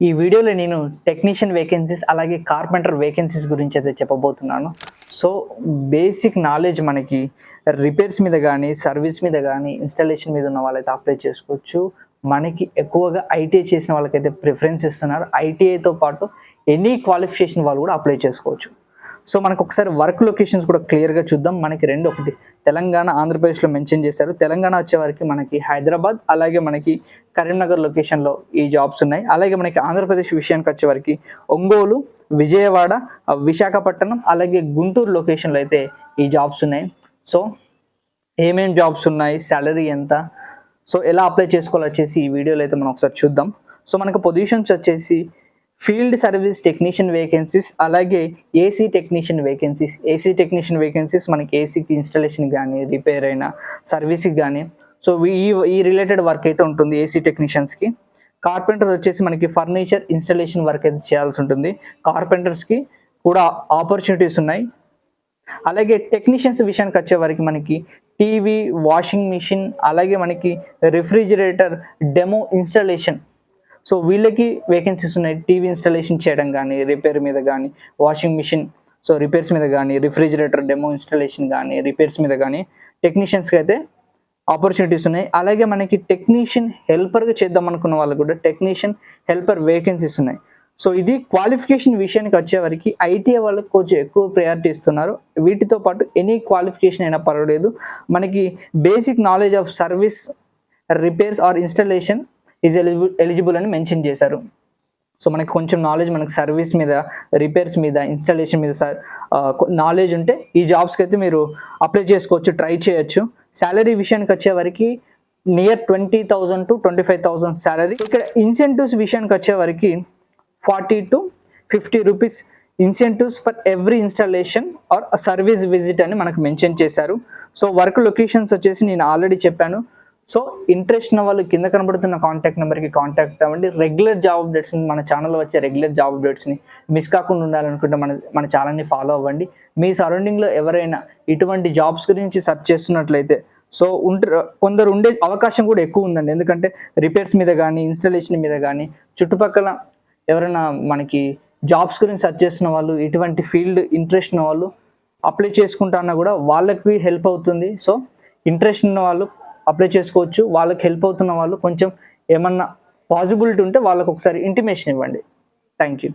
ఈ వీడియోలో నేను టెక్నీషియన్ వేకెన్సీస్ అలాగే కార్పెంటర్ వేకెన్సీస్ గురించి అయితే చెప్పబోతున్నాను. సో బేసిక్ నాలెడ్జ్ మనకి రిపేర్స్ మీద కానీ, సర్వీస్ మీద కానీ, ఇన్స్టాలేషన్ మీద ఉన్న వాళ్ళైతే అప్లై చేసుకోవచ్చు. మనకి ఎక్కువగా ఐటీఐ చేసిన వాళ్ళకైతే ప్రిఫరెన్స్ ఇస్తున్నారు. ఐటీఐతో పాటు ఎనీ క్వాలిఫికేషన్ వాళ్ళు కూడా అప్లై చేసుకోవచ్చు. సో మనకు ఒకసారి వర్క్ లొకేషన్స్ కూడా క్లియర్గా చూద్దాం. మనకి ఒకటి తెలంగాణ, ఆంధ్రప్రదేశ్లో మెన్షన్ చేశారు. తెలంగాణ వచ్చేవారికి మనకి హైదరాబాద్ అలాగే మనకి కరీంనగర్ లొకేషన్లో ఈ జాబ్స్ ఉన్నాయి. అలాగే మనకి ఆంధ్రప్రదేశ్ విషయానికి వచ్చేవారికి ఒంగోలు, విజయవాడ, విశాఖపట్నం అలాగే గుంటూరు లొకేషన్లో అయితే ఈ జాబ్స్ ఉన్నాయి. సో ఏమేమి జాబ్స్ ఉన్నాయి, శాలరీ ఎంత, సో ఎలా అప్లై చేసుకోవాలో వచ్చేసి ఈ వీడియోలో అయితే మనం ఒకసారి చూద్దాం. సో మనకు పొజిషన్స్ వచ్చేసి ఫీల్డ్ సర్వీస్ టెక్నీషియన్ వేకెన్సీస్ అలాగే AC technician vacancies. AC technician vacancies మనకి ఏసీకి ఇన్స్టాలేషన్ కానీ, రిపేర్ అయినా, సర్వీస్కి కానీ, సో ఈ రిలేటెడ్ వర్క్ అయితే ఉంటుంది ఏసీ టెక్నీషియన్స్కి. కార్పెంటర్స్ వచ్చేసి మనకి ఫర్నిచర్ ఇన్స్టాలేషన్ వర్క్ అయితే చేయాల్సి ఉంటుంది. కార్పెంటర్స్కి కూడా ఆపర్చునిటీస్ ఉన్నాయి. అలాగే టెక్నీషియన్స్ విషయానికి వచ్చేవారికి మనకి టీవీ, వాషింగ్ మిషన్ అలాగే మనకి రిఫ్రిజిరేటర్ డెమో ఇన్స్టాలేషన్, సో వీళ్ళకి వేకెన్సీస్ ఉన్నాయి. టీవీ ఇన్స్టాలేషన్ చేయడం కానీ, రిపేర్ మీద కానీ, వాషింగ్ మిషన్ సో రిపేర్స్ మీద కానీ, రిఫ్రిజిరేటర్ డెమో ఇన్స్టాలేషన్ కానీ, రిపేర్స్ మీద కానీ టెక్నీషియన్స్కి అయితే ఆపర్చునిటీస్ ఉన్నాయి. అలాగే మనకి టెక్నీషియన్ హెల్పర్గా చేద్దాం అనుకున్న వాళ్ళకు కూడా టెక్నీషియన్ హెల్పర్ వేకెన్సీస్ ఉన్నాయి. సో ఇది క్వాలిఫికేషన్ విషయానికి వచ్చేవరకు ఐటీఐ వాళ్ళకి కొంచెం ఎక్కువ ప్రయారిటీ ఇస్తున్నారు. వీటితో పాటు ఎనీ క్వాలిఫికేషన్ అయినా పర్వాలేదు, మనకి basic knowledge of service, repairs or installation is eligible అని మెన్షన్ చేశారు. సో మనకి కొంచెం నాలెడ్జ్ మనకి సర్వీస్ మీద, రిపేర్స్ మీద, ఇన్స్టాలేషన్ మీద నాలెడ్జ్ ఉంటే ఈ జాబ్స్కి అయితే మీరు అప్లై చేసుకోవచ్చు, ట్రై చేయొచ్చు. శాలరీ విషయానికి వచ్చేవరకు నియర్ 20,000 to 25,000 శాలరీ. ఇక్కడ ఇన్సెంటివ్స్ విషయానికి వచ్చేవరకు 40 to 50 rupees incentives for every installation or service visit అని మనకు మెన్షన్ చేశారు. సో వర్క్ లొకేషన్స్ వచ్చేసి నేను ఆల్రెడీ చెప్పాను. సో ఇంట్రెస్ట్ ఉన్న వాళ్ళు కింద కనబడుతున్న కాంటాక్ట్ నెంబర్కి కాంటాక్ట్ అవ్వండి. రెగ్యులర్ జాబ్ అప్డేట్స్ని, మన ఛానల్లో వచ్చే రెగ్యులర్ జాబ్ అప్డేట్స్ని మిస్ కాకుండా ఉండాలనుకుంటే మన ఛానల్ని ఫాలో అవ్వండి. మీ సరౌండింగ్లో ఎవరైనా ఇటువంటి జాబ్స్ గురించి సెర్చ్ చేస్తున్నట్లయితే సో కొందరు ఉండే అవకాశం కూడా ఎక్కువ ఉందండి. ఎందుకంటే రిపేర్స్ మీద కానీ, ఇన్స్టాలేషన్ మీద కానీ, చుట్టుపక్కల ఎవరైనా మనకి జాబ్స్ గురించి సెర్చ్ చేస్తున్న వాళ్ళు, ఇటువంటి ఫీల్డ్ ఇంట్రెస్ట్ ఉన్న వాళ్ళు అప్లై చేసుకుంటా అన్నా కూడా వాళ్ళకి హెల్ప్ అవుతుంది. సో ఇంట్రెస్ట్ ఉన్న వాళ్ళు అప్లై చేసుకోవచ్చు. వాళ్ళకి హెల్ప్ అవుతున్న వాళ్ళు కొంచెం ఏమన్నా పాసిబిలిటీ ఉంటే వాళ్ళకు ఒకసారి ఇంటిమేషన్ ఇవ్వండి. Thank you.